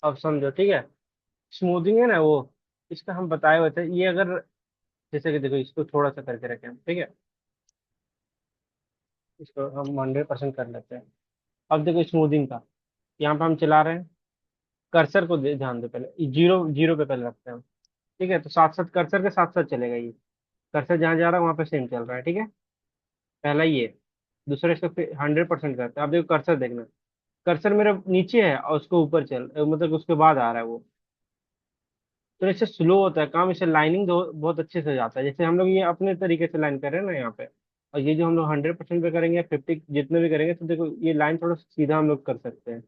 अब समझो, ठीक है। स्मूथिंग है ना वो, इसका हम बताए हुए थे। ये अगर जैसे कि देखो, इसको थोड़ा सा करके रखें हम, ठीक है। इसको हम 100% कर लेते हैं। अब देखो स्मूथिंग का, यहाँ पे हम चला रहे हैं। कर्सर को ध्यान दो, पहले जीरो जीरो पे पहले रखते हैं हम। ठीक है, तो साथ साथ कर्सर के साथ साथ चलेगा ये। कर्सर जहाँ जा रहा है वहां पे सेम चल रहा है, ठीक है। पहला ये। दूसरा इसको 100% करते हैं। अब देखो कर्सर देखना। कर्सर मेरे नीचे है और उसको ऊपर मतलब उसके बाद आ रहा है वो। तो इससे स्लो होता है काम, इससे लाइनिंग बहुत अच्छे से जाता है। जैसे हम लोग ये अपने तरीके से लाइन कर रहे हैं ना यहाँ पे, और ये जो हम लोग 100% पे करेंगे, 50 जितने भी करेंगे, तो देखो ये लाइन थोड़ा सीधा हम लोग कर सकते हैं।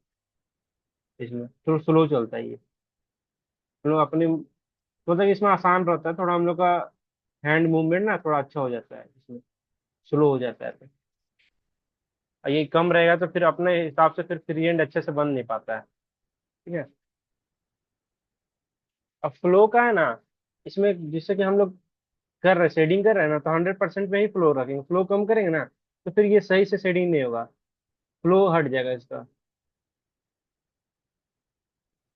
इसमें थोड़ा स्लो चलता है ये। हम लोग अपने मतलब इसमें आसान रहता है थोड़ा, हम लोग का हैंड मूवमेंट ना थोड़ा अच्छा हो जाता है इसमें, स्लो हो जाता है तो। और ये कम रहेगा तो फिर अपने हिसाब से फिर फ्री हैंड अच्छे से बन नहीं पाता है, ठीक है। अब फ्लो का है ना, इसमें जैसे कि हम लोग कर रहे शेडिंग कर रहे हैं ना, तो 100% में ही फ्लो रखेंगे। फ्लो कम करेंगे ना, तो फिर ये सही से शेडिंग नहीं होगा, फ्लो हट जाएगा इसका।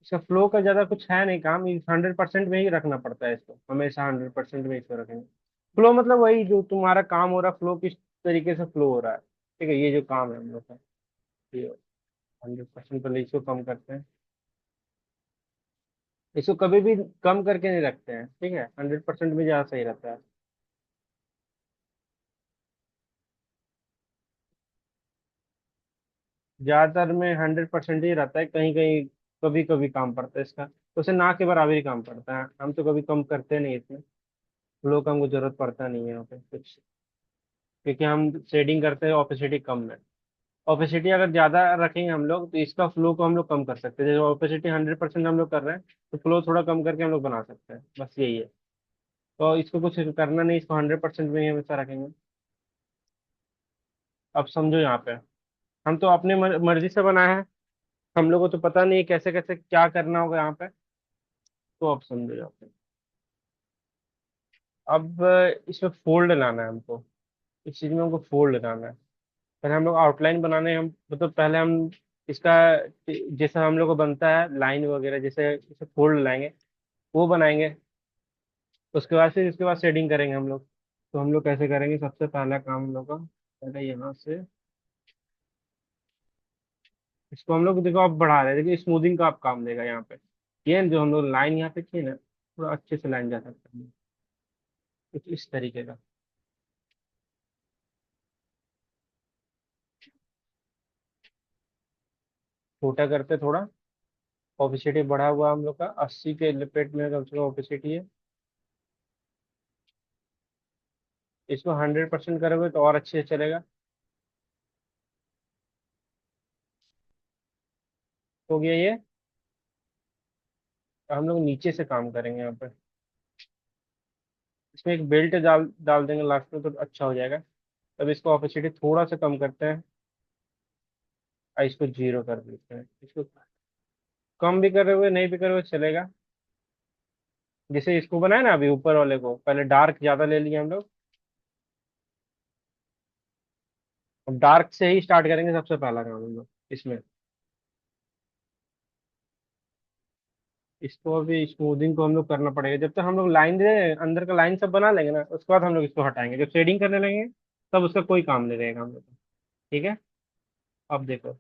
इसका फ्लो का ज्यादा कुछ है नहीं काम, 100% में ही रखना पड़ता है इसको, हमेशा 100% में इसको रखेंगे। फ्लो मतलब वही जो तुम्हारा काम हो रहा है, फ्लो किस तरीके से फ्लो हो रहा है, ठीक है। ये जो काम है हम लोग का, ये 100% पहले इसको कम करते हैं। इसको कभी भी कम करके नहीं रखते हैं, ठीक है। 100% में ज्यादा सही रहता है। ज्यादातर में 100% ही रहता है, कहीं कहीं कभी कभी काम पड़ता है इसका, तो उसे ना के बराबर ही काम पड़ता है। हम तो कभी कम करते नहीं इसमें। फ्लो का हमको जरूरत पड़ता नहीं है यहाँ पे कुछ, क्योंकि हम शेडिंग करते हैं ओपेसिटी कम में। ओपेसिटी अगर ज्यादा रखेंगे हम लोग, तो इसका फ्लो को हम लोग कम कर सकते हैं। जैसे ओपेसिटी 100% हम लोग कर रहे हैं, तो फ्लो थोड़ा कम करके हम लोग बना सकते हैं, बस यही है। तो इसको कुछ करना नहीं, इसको 100% में ही हमेशा रखेंगे। अब समझो यहाँ पे, हम तो अपने मर्जी से बनाए हैं। हम लोग को तो पता नहीं है कैसे कैसे क्या करना होगा यहाँ पे। तो अब समझो यहाँ पे, अब इसमें फोल्ड लाना है हमको। इस चीज में हमको फोल्ड लाना है। पहले हम लोग आउटलाइन बनाने हम मतलब पहले हम इसका जैसा हम लोग को बनता है लाइन वगैरह, जैसे जैसे फोल्ड लाएंगे वो बनाएंगे। उसके बाद फिर इसके बाद शेडिंग करेंगे हम लोग। तो हम लोग कैसे करेंगे, सबसे पहला काम हम लोग का, पहले यहाँ से इसको हम लोग देखो अब बढ़ा रहे हैं। देखिए स्मूथिंग का आप काम देगा यहाँ पे। ये जो हम लोग लाइन यहाँ पे की ना, थोड़ा अच्छे से लाइन जा सकता है कुछ इस तरीके का। छोटा करते थोड़ा। ओपेसिटी बढ़ा हुआ हम लोग का 80 के लिपेट में कम से कम ओपेसिटी है। इसको 100% करोगे तो और अच्छे से चलेगा। हो गया ये। तो हम लोग नीचे से काम करेंगे यहाँ पे। इसमें एक बेल्ट डाल डाल देंगे लास्ट में, तो अच्छा हो जाएगा। तब इसको ऑपेसिटी थोड़ा सा कम करते हैं और इसको जीरो कर देते हैं। इसको कम भी करे हुए नहीं भी करे हुए चलेगा। जैसे इसको बनाए ना अभी ऊपर वाले को, पहले डार्क ज्यादा ले लिया हम लोग। अब डार्क से ही स्टार्ट करेंगे सबसे पहला काम हम लोग इसमें। इसको अभी स्मूथिंग को हम लोग करना पड़ेगा। जब तक हम लोग लाइन दे अंदर का लाइन सब बना लेंगे ना, उसके बाद हम लोग इसको हटाएंगे। जब शेडिंग करने लगेंगे तब उसका कोई काम नहीं रहेगा हम लोग को, ठीक है। अब देखो,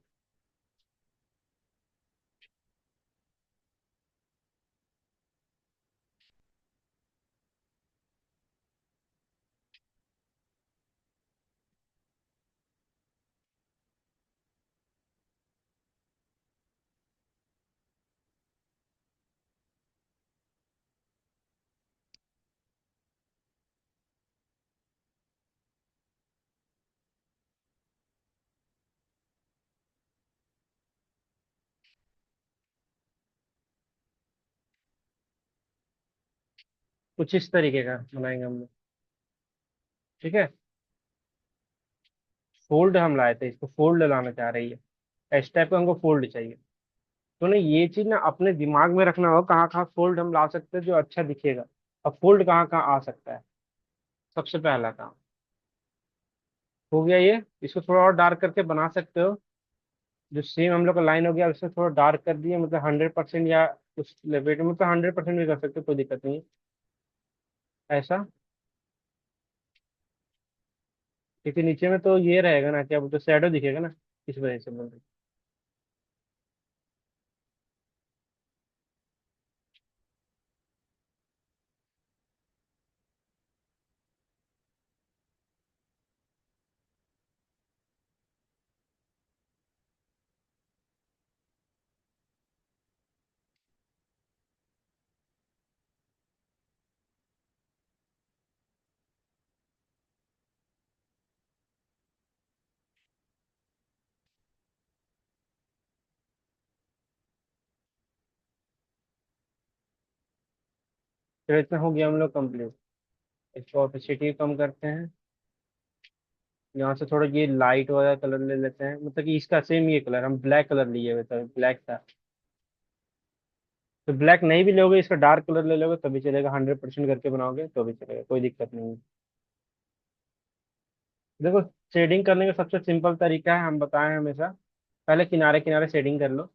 कुछ इस तरीके का बनाएंगे हम लोग, ठीक है। फोल्ड हम लाए थे, इसको फोल्ड लाना चाह रही है। इस टाइप का हमको फोल्ड चाहिए। तो ना ये चीज ना अपने दिमाग में रखना हो, कहाँ कहाँ फोल्ड हम ला सकते हैं जो अच्छा दिखेगा। अब फोल्ड कहाँ कहाँ आ सकता है, सबसे पहला काम हो गया ये। इसको थोड़ा और डार्क करके बना सकते हो। जो सेम हम लोग का लाइन हो गया उससे थोड़ा डार्क कर दिए, मतलब 100% या उस लेवल, मतलब 100% भी कर सकते, कोई दिक्कत नहीं है। ऐसा, क्योंकि नीचे में तो ये रहेगा ना, क्या बोलते, शैडो दिखेगा ना, इस वजह से बोल रहे। चलो इतना हो गया हम लोग कंप्लीट। इसको ऑपेसिटी कम करते हैं। यहाँ से थोड़ा ये लाइट वाला कलर ले लेते हैं, मतलब कि इसका सेम ये कलर, हम ब्लैक कलर लिए हुए थे, ब्लैक था। तो ब्लैक नहीं भी लोगे, इसका डार्क कलर ले लोगे तभी चलेगा, 100% करके बनाओगे तो भी चलेगा, कोई दिक्कत नहीं है। देखो, शेडिंग करने का सबसे सिंपल तरीका है, हम बताएं हमेशा। पहले किनारे किनारे शेडिंग कर लो।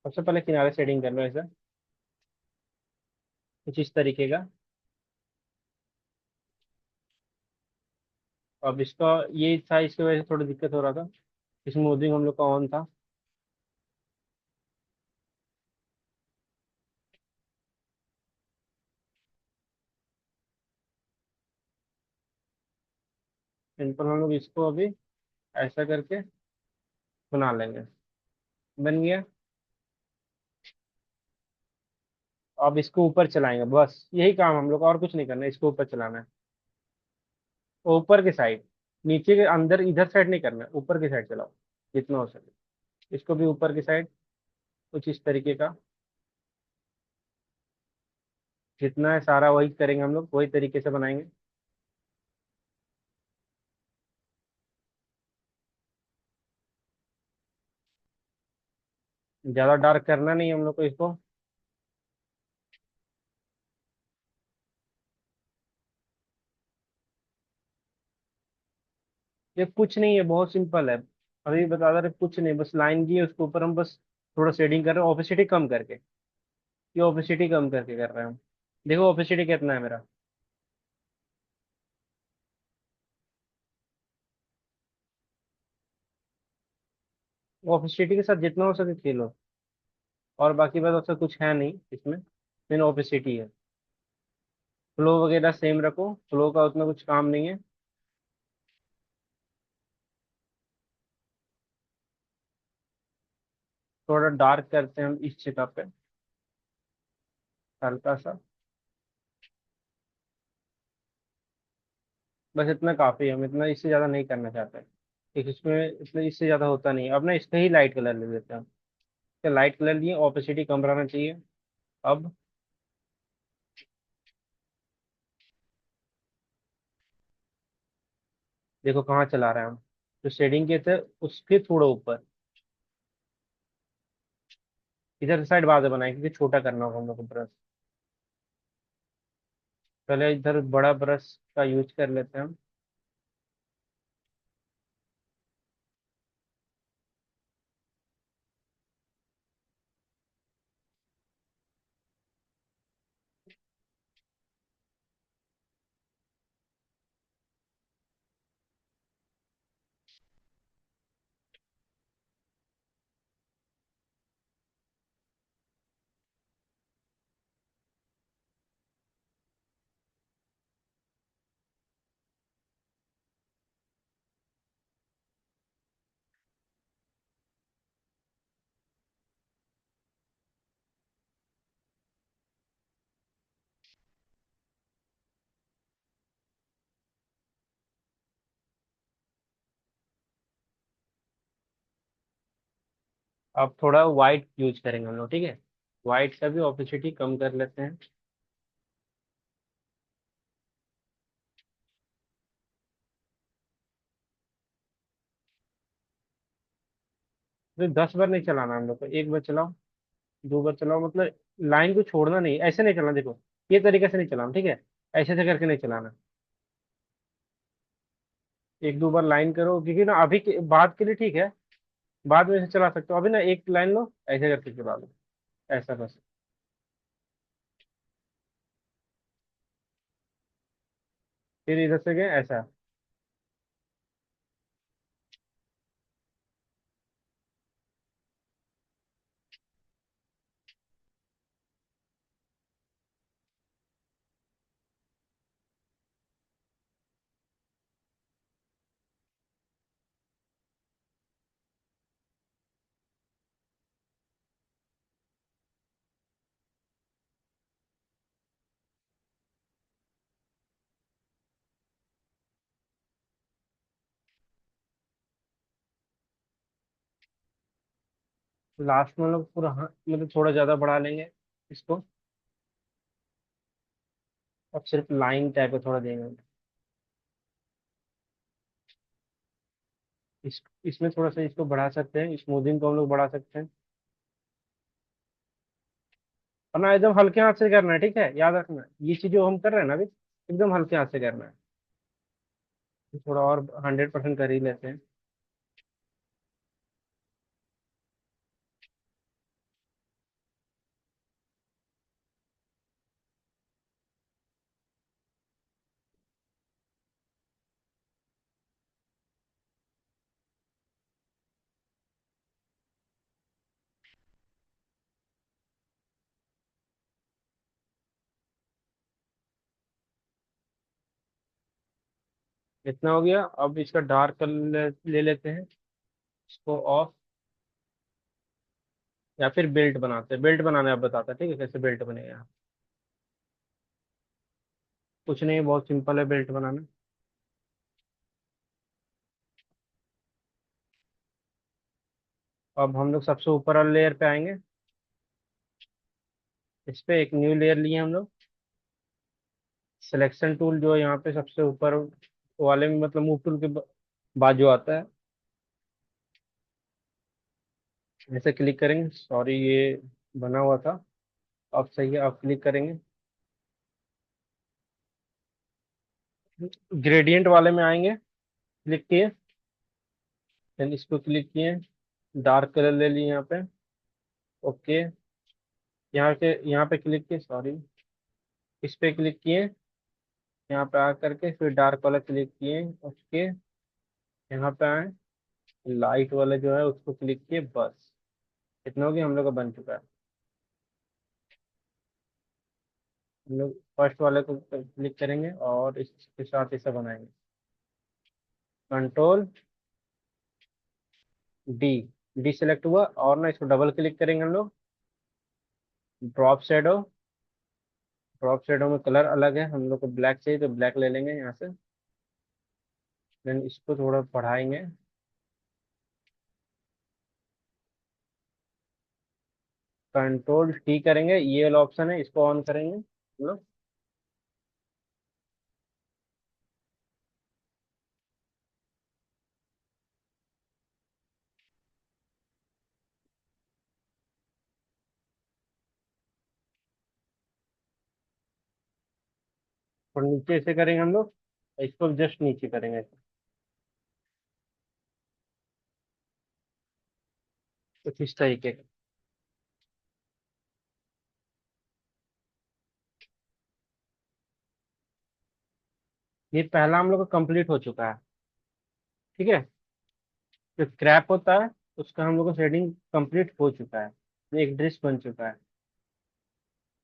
सबसे पहले किनारे शेडिंग कर लो ऐसा, कुछ इस तरीके का। अब इसका ये था, इसकी वजह से थोड़ी दिक्कत हो रहा था, स्मूथिंग हम लोग का ऑन था। सिंपल हम लोग इसको अभी ऐसा करके बना लेंगे। बन गया। अब इसको ऊपर चलाएंगे, बस यही काम हम लोग का, और कुछ नहीं करना है, इसको ऊपर चलाना है। ऊपर की साइड, नीचे के अंदर इधर साइड नहीं करना है, ऊपर की साइड चलाओ जितना हो सके। इसको भी ऊपर की साइड, कुछ इस तरीके का। जितना है सारा वही करेंगे हम लोग, वही तरीके से बनाएंगे। ज्यादा डार्क करना नहीं हम लोग को इसको। ये कुछ नहीं है, बहुत सिंपल है। अभी बता रहे कुछ नहीं, बस लाइन की है, उसके ऊपर हम बस थोड़ा शेडिंग कर रहे हैं, ओपेसिटी कम करके। ये ओपेसिटी कम करके कर रहे हैं हम। देखो ओपेसिटी कितना है मेरा। ओपेसिटी के साथ जितना हो सके खेलो। और बाकी बात ऐसा कुछ है नहीं इसमें, मेन ओपेसिटी है। फ्लो वगैरह सेम रखो, फ्लो का उतना कुछ काम नहीं है। थोड़ा डार्क करते हैं हम इस जगह पे, हल्का सा। बस इतना काफी है, हम इतना इससे ज्यादा नहीं करना चाहते। क्योंकि इसमें इसमें इससे ज्यादा होता नहीं है। अब ना इसका ही लाइट कलर ले लेते हैं हम। इसका लाइट कलर लिए, ऑपेसिटी कम रहना चाहिए। अब देखो कहाँ चला रहे हैं हम। जो शेडिंग के थे उसके थोड़ा ऊपर, इधर साइड बाद में बनाए, क्योंकि छोटा करना होगा हम लोग को ब्रश। पहले इधर बड़ा ब्रश का यूज कर लेते हैं हम। अब थोड़ा वाइट यूज करेंगे हम लोग, ठीक है। वाइट का भी ऑपेसिटी कम कर लेते हैं। तो 10 बार नहीं चलाना हम लोग को, एक बार चलाओ, 2 बार चलाओ, मतलब लाइन को छोड़ना नहीं, ऐसे नहीं चलाना, देखो ये तरीके से नहीं चलाना, ठीक है। ऐसे से करके नहीं चलाना। 1-2 बार लाइन करो, क्योंकि ना अभी के बाद के लिए ठीक है। बाद में इसे चला सकते हो, अभी ना एक लाइन लो ऐसे करके चला लो, ऐसा बस। फिर इधर से गए ऐसा। लास्ट में लोग पूरा मतलब थोड़ा ज्यादा बढ़ा लेंगे इसको। अब सिर्फ लाइन टाइप का थोड़ा देंगे। इसमें थोड़ा सा इसको बढ़ा सकते हैं, स्मूथिंग को हम लोग बढ़ा सकते हैं। और ना एकदम हल्के हाथ से करना है, ठीक है, याद रखना ये चीज जो हम कर रहे हैं ना अभी, एकदम हल्के हाथ से करना है। थोड़ा और 100% कर ही लेते हैं। इतना हो गया, अब इसका डार्क कलर ले लेते हैं, इसको ऑफ। या फिर बेल्ट बनाते हैं, बेल्ट बनाने आप बताते हैं, ठीक है, कैसे बेल्ट बनेगा। कुछ नहीं, बहुत सिंपल है बेल्ट बनाना। अब हम लोग सबसे ऊपर वाले लेयर पे आएंगे। इस पे एक न्यू लेयर लिए हम लोग। सिलेक्शन टूल जो है यहाँ पे सबसे ऊपर वाले में, मतलब मूव टूल के बाजू आता है। ऐसे क्लिक करेंगे, सॉरी ये बना हुआ था। अब सही है, अब क्लिक करेंगे। ग्रेडियंट वाले में आएंगे, क्लिक किए, देन इसको क्लिक किए, डार्क कलर ले लिए यहाँ पे। ओके, यहाँ पे क्लिक किए, सॉरी, इस पे क्लिक किए, यहाँ पे आ करके फिर डार्क वाला क्लिक किए। ओके, यहाँ पे आए, लाइट वाला जो है उसको क्लिक किए, बस इतना हो गया, हम लोग का बन चुका है। हम लोग फर्स्ट वाले को क्लिक करेंगे और इसके साथ इसे बनाएंगे। कंट्रोल डी, डी सेलेक्ट हुआ, और ना इसको डबल क्लिक करेंगे हम लोग। ड्रॉप शेडो, ड्रॉप शेडो में कलर अलग है, हम लोग को ब्लैक चाहिए तो ब्लैक ले लेंगे यहाँ से। देन इसको थोड़ा बढ़ाएंगे। कंट्रोल टी करेंगे, ये वाला ऑप्शन है, इसको ऑन करेंगे हम लोग। और नीचे से करेंगे हम लोग, इसको जस्ट नीचे करेंगे। कुछ इस तरीके का। ये पहला हम लोग का कंप्लीट हो चुका है, ठीक है। जो क्रैप होता है उसका हम लोग का शेडिंग कंप्लीट हो चुका है, ये एक ड्रेस बन चुका है।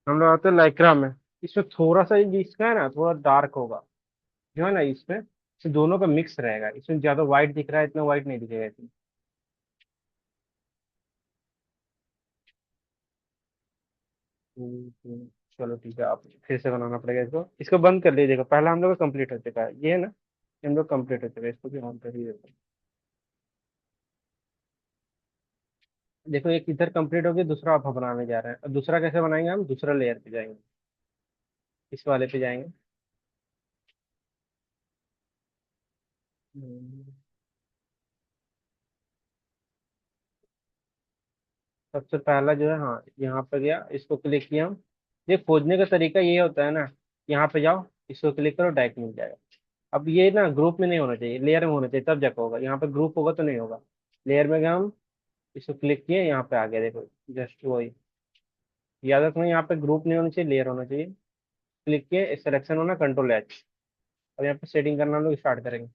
हम लोग आते हैं लाइक्रा में। इसमें थोड़ा सा ये इसका है ना, थोड़ा डार्क होगा, जो है ना इसमें, इसे दोनों का मिक्स रहेगा। इसमें ज्यादा व्हाइट दिख रहा है, इतना व्हाइट नहीं दिखेगा इसमें। चलो ठीक है, आप फिर से बनाना पड़ेगा इसको। इसको बंद कर लीजिएगा, पहला हम लोग का कंप्लीट हो चुका है, ये है ना, ये हम लोग कंप्लीट हो चुका है, इसको भी ऑन कर ही देते हैं। देखो एक इधर कंप्लीट हो गया, दूसरा आप बनाने जा रहे हैं। अब दूसरा कैसे बनाएंगे, हम दूसरा लेयर पे जाएंगे, इस वाले पे जाएंगे। हम्म, सबसे पहला जो है, हाँ यहाँ पे गया, इसको क्लिक किया हम। ये खोजने का तरीका ये होता है ना, यहाँ पे जाओ, इसको क्लिक करो, डायरेक्ट मिल जाएगा। अब ये ना ग्रुप में नहीं होना चाहिए, लेयर में होना चाहिए, तब जाकर होगा। यहाँ पे ग्रुप होगा तो नहीं होगा। लेयर में गए हम, इसको क्लिक किए, यहाँ पे आ गया देखो। जस्ट वही, याद रखना यहाँ पे ग्रुप नहीं होना चाहिए, लेयर होना चाहिए। क्लिक किए, सिलेक्शन होना, कंट्रोल H। और यहाँ पे सेटिंग करना हम लोग स्टार्ट करेंगे।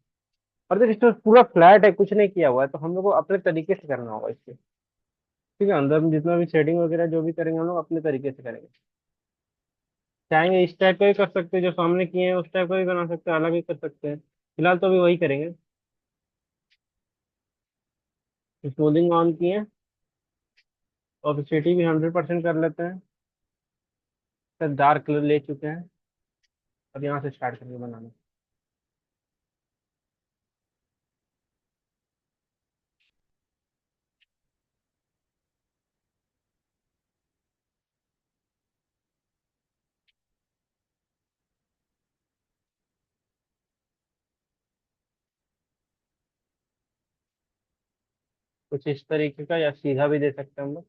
और देखो इसमें पूरा फ्लैट है, कुछ नहीं किया हुआ है, तो हम लोग को अपने तरीके से करना होगा इसके। ठीक है, अंदर में जितना भी सेटिंग वगैरह जो भी करेंगे हम लोग अपने तरीके से करेंगे। चाहेंगे इस टाइप का भी कर सकते हैं, जो सामने किए हैं उस टाइप का भी बना सकते हैं, अलग भी कर सकते हैं। फिलहाल तो अभी वही करेंगे। स्मूदिंग ऑन किए, ऑपेसिटी भी 100% कर लेते हैं। सर डार्क कलर ले चुके हैं। अब यहाँ से स्टार्ट करेंगे बनाना। कुछ इस तरीके का, या सीधा भी दे सकते हैं हम लोग।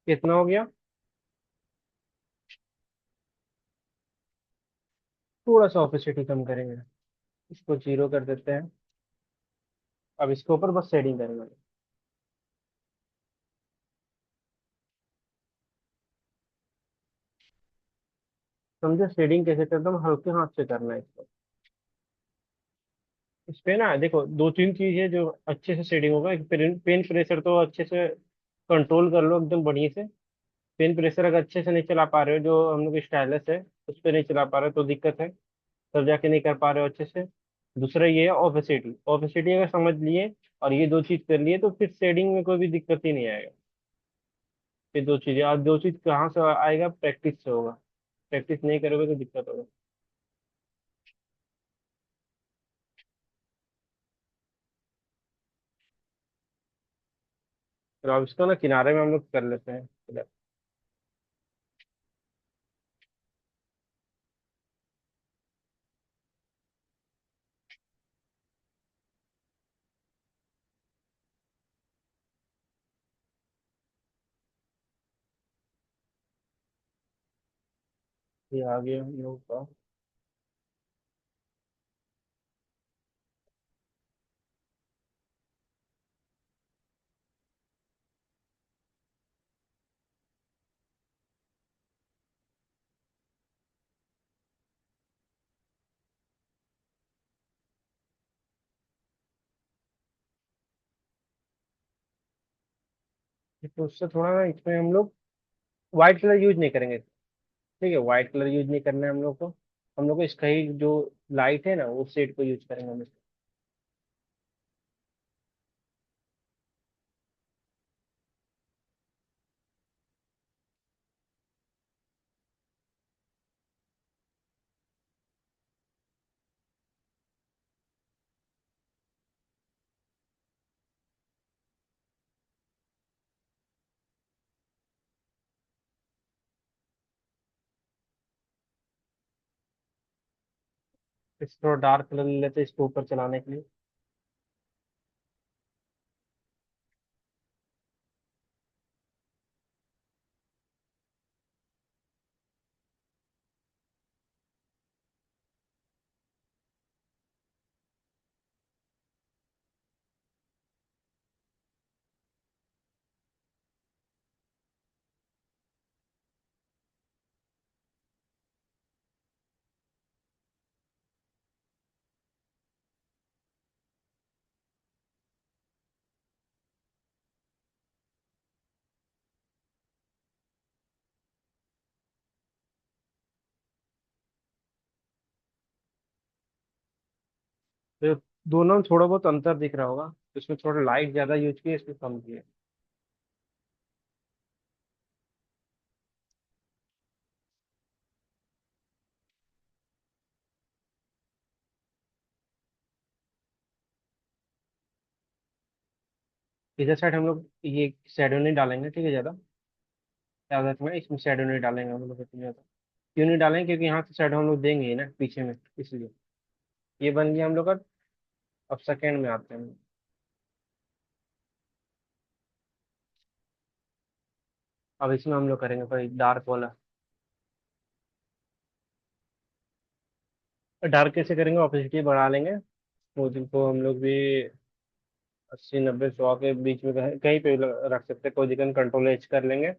कितना हो गया? थोड़ा सा ऑपेसिटी कम करेंगे, इसको 0 कर देते हैं। अब इसके ऊपर बस शेडिंग करेंगे। समझो शेडिंग कैसे करता हूँ, हल्के हाथ से करना है इसको। इस पे ना देखो, दो तीन चीज है जो अच्छे से शेडिंग होगा। एक पेन पेन प्रेशर तो अच्छे से कंट्रोल कर लो एकदम बढ़िया से। पेन प्रेशर अगर अच्छे से नहीं चला पा रहे हो, जो हम लोग स्टाइलस है उस पर नहीं चला पा रहे हो तो दिक्कत है, तब जाके नहीं कर पा रहे हो अच्छे से। दूसरा ये है ओपेसिटी। ओपेसिटी अगर समझ लिए और ये दो चीज कर लिए तो फिर शेडिंग में कोई भी दिक्कत ही नहीं आएगा। ये दो चीजें, और दो चीज कहाँ से आएगा? प्रैक्टिस से होगा। प्रैक्टिस नहीं करोगे तो दिक्कत होगा। तो अब इसको ना किनारे में हम लोग कर लेते हैं इधर। ये आ गया हम लोग का। तो उससे थोड़ा ना इसमें हम लोग व्हाइट कलर यूज नहीं करेंगे। ठीक है, व्हाइट कलर यूज नहीं करना है हम लोग को। हम लोग को इसका ही जो लाइट है ना, वो शेड को यूज करेंगे हम। इस थोड़ा डार्क कलर ले लेते हैं इसको ऊपर चलाने के लिए। तो दोनों में थोड़ा बहुत अंतर दिख रहा होगा, इसमें थोड़ा लाइट ज्यादा यूज की है, इसमें कम की है। इधर साइड हम लोग ये शेडो नहीं डालेंगे, ठीक है, ज्यादा। याद रखना, इसमें शेडो नहीं डालेंगे हम लोग इतनी ज्यादा। क्यों नहीं डालेंगे? क्योंकि यहाँ से शेडो हम लोग देंगे ही ना पीछे में, इसलिए। ये बन गया हम लोग का। अब सेकेंड में आते हैं। अब इसमें हम लोग करेंगे भाई डार्क वाला। डार्क कैसे करेंगे? ऑपेसिटी बढ़ा लेंगे। स्मूथिंग को हम लोग भी 80 90 100 के बीच में कहीं पे भी रख सकते हैं, कोई दिक्कत, कंट्रोल एच कर लेंगे।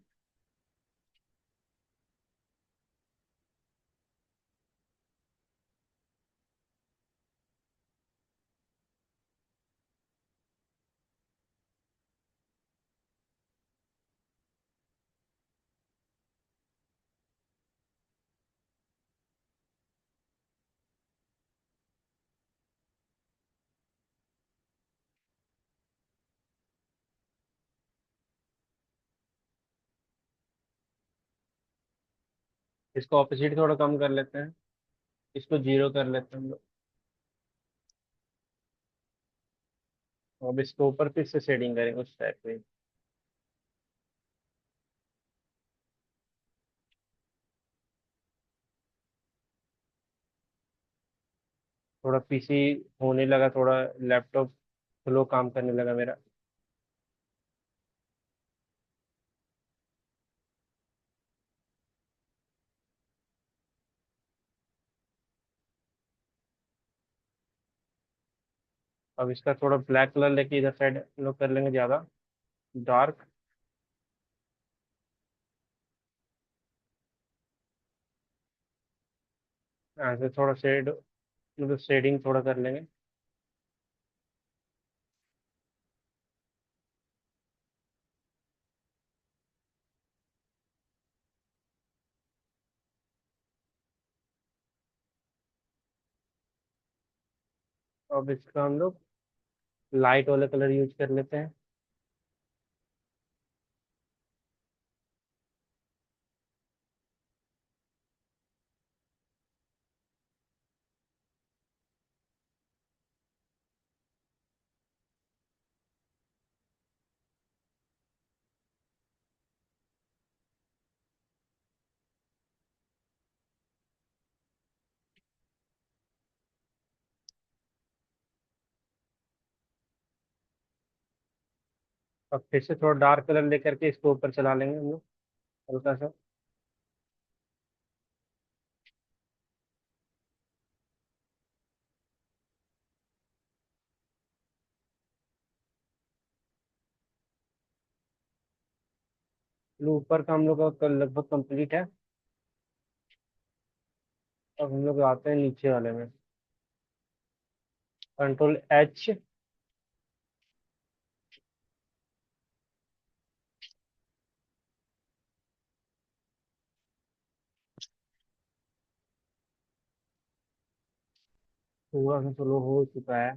इसको ऑपोसिट थोड़ा कम कर लेते हैं। इसको 0 कर लेते हैं हम लोग। अब इसके ऊपर फिर से शेडिंग करेंगे उस टाइप पे। थोड़ा पीसी होने लगा, थोड़ा लैपटॉप स्लो काम करने लगा मेरा। अब इसका थोड़ा ब्लैक कलर लेके इधर साइड लोग कर लेंगे ज्यादा डार्क। ऐसे थोड़ा शेड, मतलब शेडिंग थोड़ा कर लेंगे। अब इसका हम लोग लाइट वाला कलर यूज कर लेते हैं। अब फिर से थोड़ा डार्क कलर लेकर के इसको ऊपर चला लेंगे हम लोग, हल्का सा। चलो, ऊपर का हम लोग का लगभग कंप्लीट है। अब हम लोग आते हैं नीचे वाले में। Control H. थोड़ा सा स्लो हो चुका है।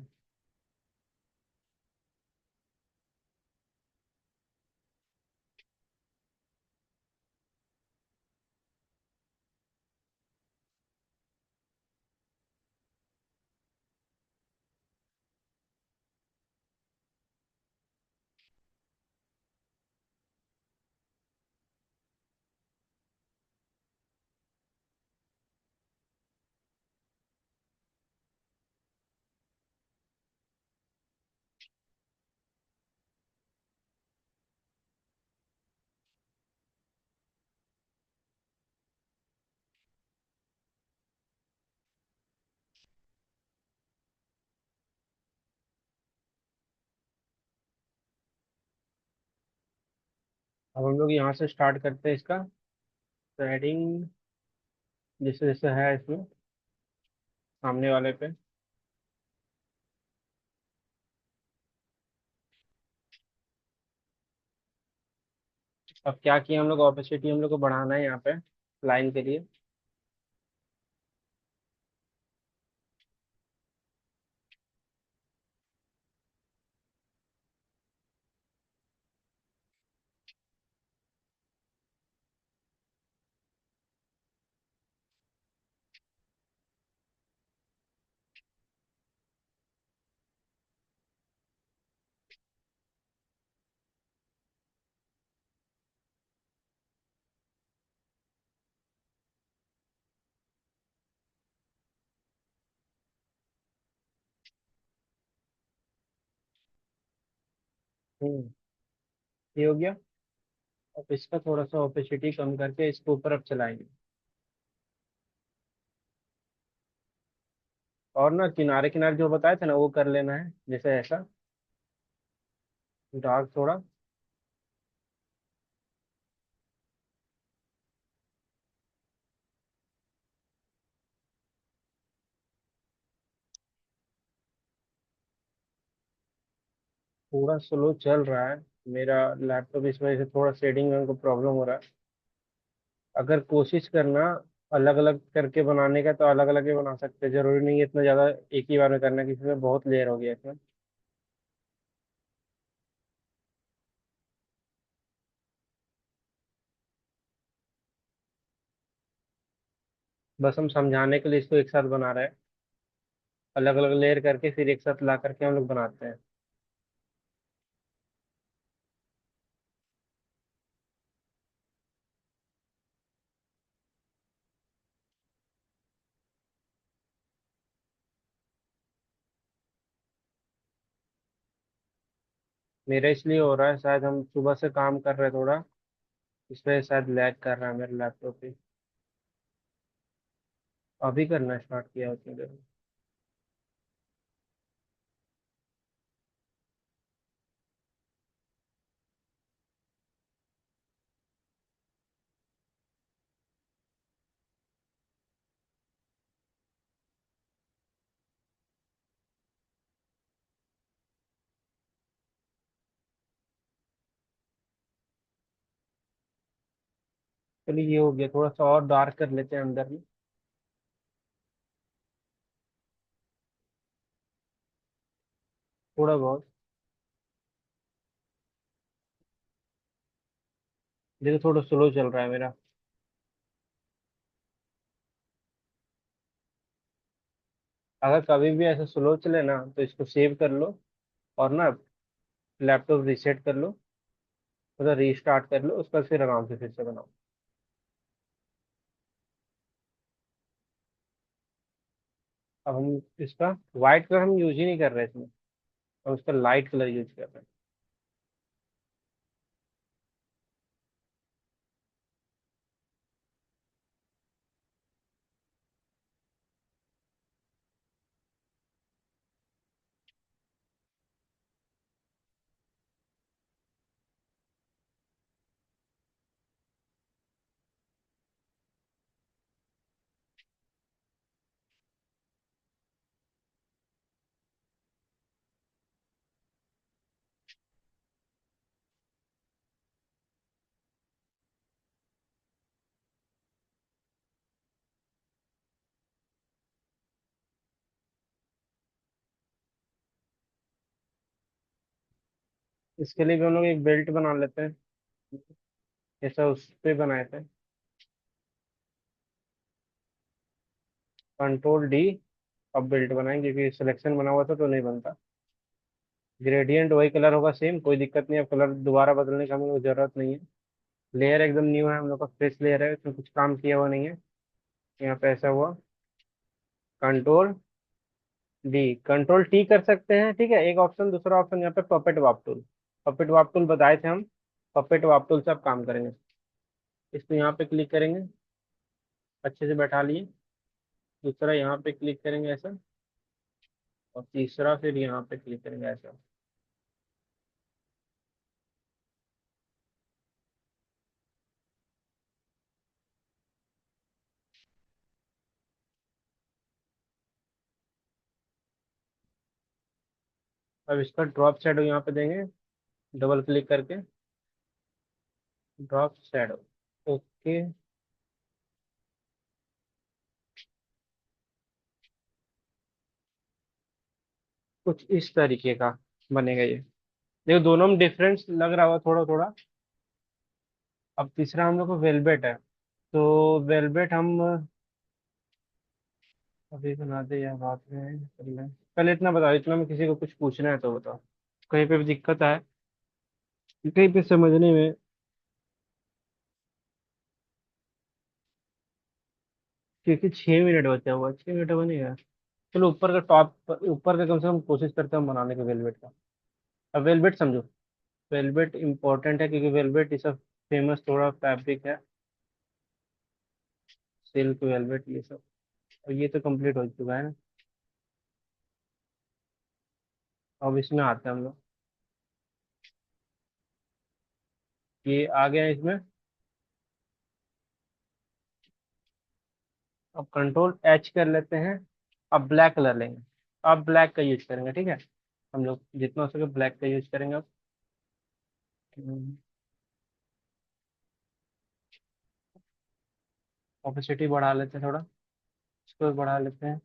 अब हम लोग यहाँ से स्टार्ट करते हैं इसका थ्रेडिंग, जैसे जैसे है इसमें सामने वाले पे। अब क्या किया हम लोग, ऑपेसिटी हम लोग को बढ़ाना है यहाँ पे लाइन के लिए। हम्म। ये हो गया। अब इसका थोड़ा सा ओपेसिटी कम करके इसके ऊपर अब चलाएंगे। और ना किनारे किनारे जो बताए थे ना वो कर लेना है, जैसे ऐसा डार्क थोड़ा। थोड़ा स्लो चल रहा है मेरा लैपटॉप, इस वजह से थोड़ा शेडिंग में हमको प्रॉब्लम हो रहा है। अगर कोशिश करना अलग अलग करके बनाने का तो अलग अलग ही बना सकते हैं, जरूरी नहीं है इतना ज्यादा एक ही बार में करना, किसी में बहुत लेयर हो गया इसमें। बस हम समझाने के लिए इसको एक साथ बना रहे हैं, अलग अलग लेयर करके फिर एक साथ ला करके हम लोग बनाते हैं। मेरा इसलिए हो रहा है, शायद हम सुबह से काम कर रहे हैं थोड़ा, इस वजह से शायद लैग कर रहा है मेरे लैपटॉप पे। अभी करना स्टार्ट किया है उसने देखो। चलिए ये हो गया, थोड़ा सा और डार्क कर लेते हैं अंदर में। थोड़ा बहुत। देखो थोड़ा स्लो चल रहा है मेरा। अगर कभी भी ऐसा स्लो चले ना तो इसको सेव कर लो, और ना लैपटॉप रीसेट कर लो, मतलब रीस्टार्ट कर लो, उसका फिर आराम से फिर से बनाओ। अब हम इसका व्हाइट कलर हम यूज ही नहीं कर रहे इसमें, हम इसका लाइट कलर यूज कर रहे हैं। इसके लिए भी हम लोग एक बेल्ट बना लेते हैं, जैसा उस पे बनाए थे। Control D। अब बेल्ट बनाएंगे क्योंकि सिलेक्शन बना हुआ था तो नहीं बनता। ग्रेडियंट वही कलर होगा सेम, कोई दिक्कत नहीं, अब कलर दोबारा बदलने का हमें जरूरत नहीं है। लेयर एकदम न्यू है, हम लोग का फ्रेश लेयर है, इसमें कुछ काम किया हुआ नहीं है। यहाँ पे ऐसा हुआ। कंट्रोल D, कंट्रोल T कर सकते हैं, ठीक है। एक ऑप्शन, दूसरा ऑप्शन यहाँ पे पपेट वाप टूल। पपेट वाप टूल बताए थे हम, पपेट वाप टूल से आप काम करेंगे। इसको यहाँ पे क्लिक करेंगे, अच्छे से बैठा लिए। दूसरा यहाँ पे क्लिक करेंगे ऐसा, और तीसरा फिर यहाँ पे क्लिक करेंगे ऐसा। अब इसका ड्रॉप शैडो यहाँ पे देंगे, डबल क्लिक करके। Drop shadow. ओके। कुछ इस तरीके का बनेगा ये। देखो दोनों में डिफरेंस लग रहा होगा थोड़ा थोड़ा। अब तीसरा हम लोग को वेलवेट है, तो वेलवेट हम अभी बना दे या बाद में कर लें। पहले इतना बताओ, इतना में किसी को कुछ पूछना है तो बताओ, कहीं पे भी दिक्कत है, कहीं पे समझने में। क्योंकि 6 मिनट बचा हुआ, 6 मिनट बनेगा। चलो ऊपर का टॉप, ऊपर का कम से कम कोशिश करते हैं हम बनाने के वेलवेट का। अब वेलवेट समझो, वेलवेट इंपॉर्टेंट है क्योंकि वेलवेट इस फेमस थोड़ा फैब्रिक है। सिल्क वेलवेट ये सब। और ये तो कंप्लीट हो चुका है ना। अब इसमें आते हैं हम लोग। ये आ गया है इसमें। अब कंट्रोल एच कर लेते हैं। अब ब्लैक कलर लेंगे। अब ब्लैक का यूज करेंगे, ठीक है। हम लोग जितना हो सके ब्लैक का यूज करेंगे अब। ऑपेसिटी बढ़ा लेते हैं थोड़ा। इसको भी बढ़ा लेते हैं।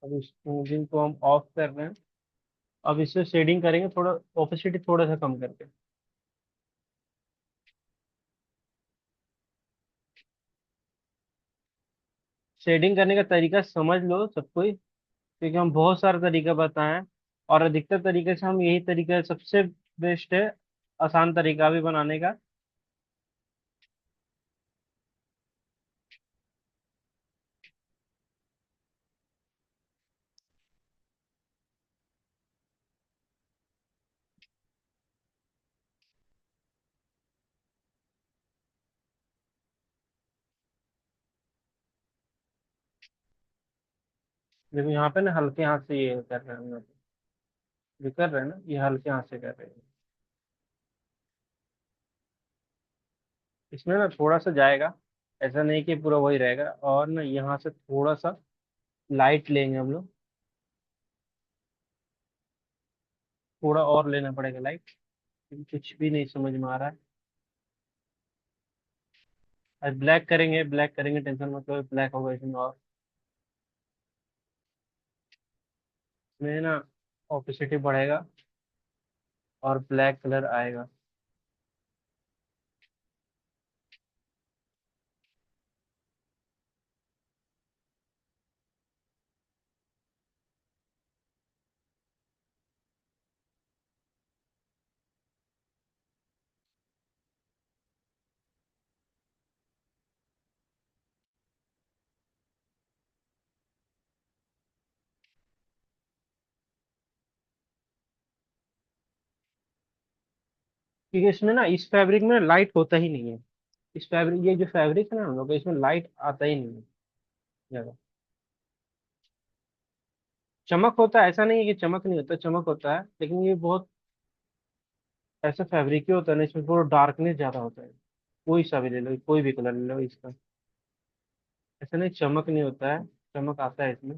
अब इस स्मूथिंग को हम ऑफ कर रहे हैं। अब इससे शेडिंग करेंगे थोड़ा। ऑपेसिटी थोड़ा सा कम करके। शेडिंग करने का तरीका समझ लो सबको ही, क्योंकि हम बहुत सारा तरीका बताए हैं। और अधिकतर तरीके से हम यही तरीका सबसे बेस्ट है। आसान तरीका भी बनाने का। देखो यहाँ पे ना हल्के हाथ से ये कर रहे हैं हम लोग। जो कर रहे हैं ना, ये हल्के हाथ से कर रहे हैं। इसमें ना थोड़ा सा जाएगा। ऐसा नहीं कि पूरा वही रहेगा। और ना यहाँ से थोड़ा सा लाइट लेंगे हम लोग। थोड़ा और लेना पड़ेगा लाइट। कुछ भी नहीं समझ में आ रहा है। आज ब्लैक करेंगे, टेंशन मत लो, ब्लैक होगा इसमें। और इसमें ना ऑपेसिटी बढ़ेगा और ब्लैक कलर आएगा। क्योंकि इसमें ना इस फैब्रिक में लाइट होता ही नहीं है। इस फैब्रिक, ये जो फैब्रिक है ना हम लोग का, इसमें लाइट आता ही नहीं है ज्यादा। चमक होता है, ऐसा नहीं है कि चमक नहीं होता, चमक होता है, लेकिन ये बहुत ऐसा फैब्रिक ही होता है ना, इसमें थोड़ा डार्कनेस ज्यादा होता है। कोई सा भी ले लो, कोई भी कलर ले लो इसका। ऐसा नहीं चमक नहीं होता है। चमक आता है इसमें।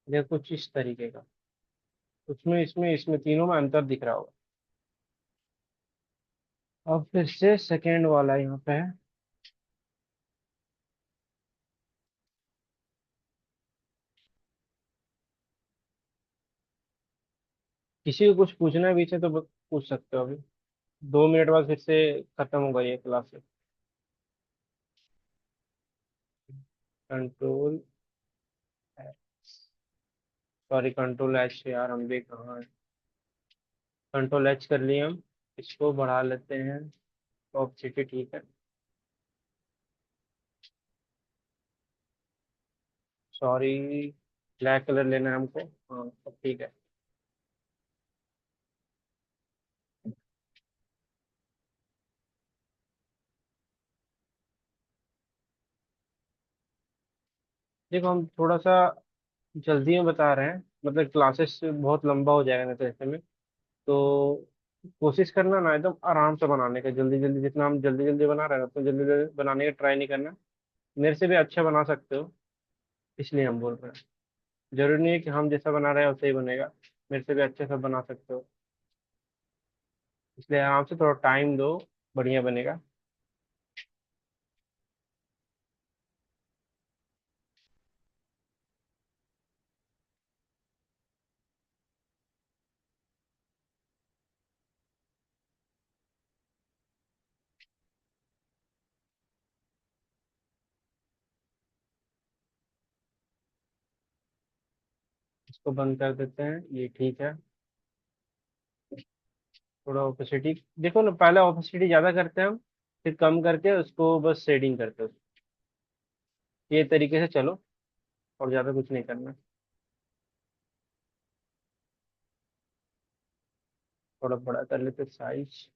देखो कुछ इस तरीके का। उसमें इसमें इसमें तीनों में अंतर दिख रहा होगा। अब फिर से सेकेंड वाला यहाँ पे है। किसी को कुछ पूछना है पीछे तो पूछ सकते हो अभी। 2 मिनट बाद फिर से खत्म होगा ये class. Control, sorry control H यार, हम भी कहाँ है। कंट्रोल एच कर लिए हम। इसको बढ़ा लेते हैं। ऑप्सिटी ठीक है। सॉरी, ब्लैक कलर लेना है हमको। हाँ अब ठीक है। देखो हम थोड़ा सा जल्दी में बता रहे हैं, मतलब क्लासेस बहुत लंबा हो जाएगा ना तो ऐसे में। तो कोशिश करना ना एकदम आराम से बनाने का, जल्दी जल्दी, जितना हम जल्दी जल्दी बना रहे हैं ना, तो जल्दी जल्दी बनाने का ट्राई नहीं करना। मेरे से भी अच्छा बना सकते हो, इसलिए हम बोल रहे हैं। जरूरी नहीं है कि हम जैसा बना रहे हैं वैसे ही बनेगा। मेरे से भी अच्छे से बना सकते हो। इसलिए आराम से थोड़ा टाइम दो, बढ़िया बनेगा। इसको बंद कर देते हैं, ये ठीक है। थोड़ा ओपेसिटी देखो ना, पहले ओपेसिटी ज्यादा करते हैं हम, फिर कम करके उसको बस शेडिंग करते हैं। ये तरीके से चलो, और ज्यादा कुछ नहीं करना। थोड़ा बड़ा कर लेते साइज।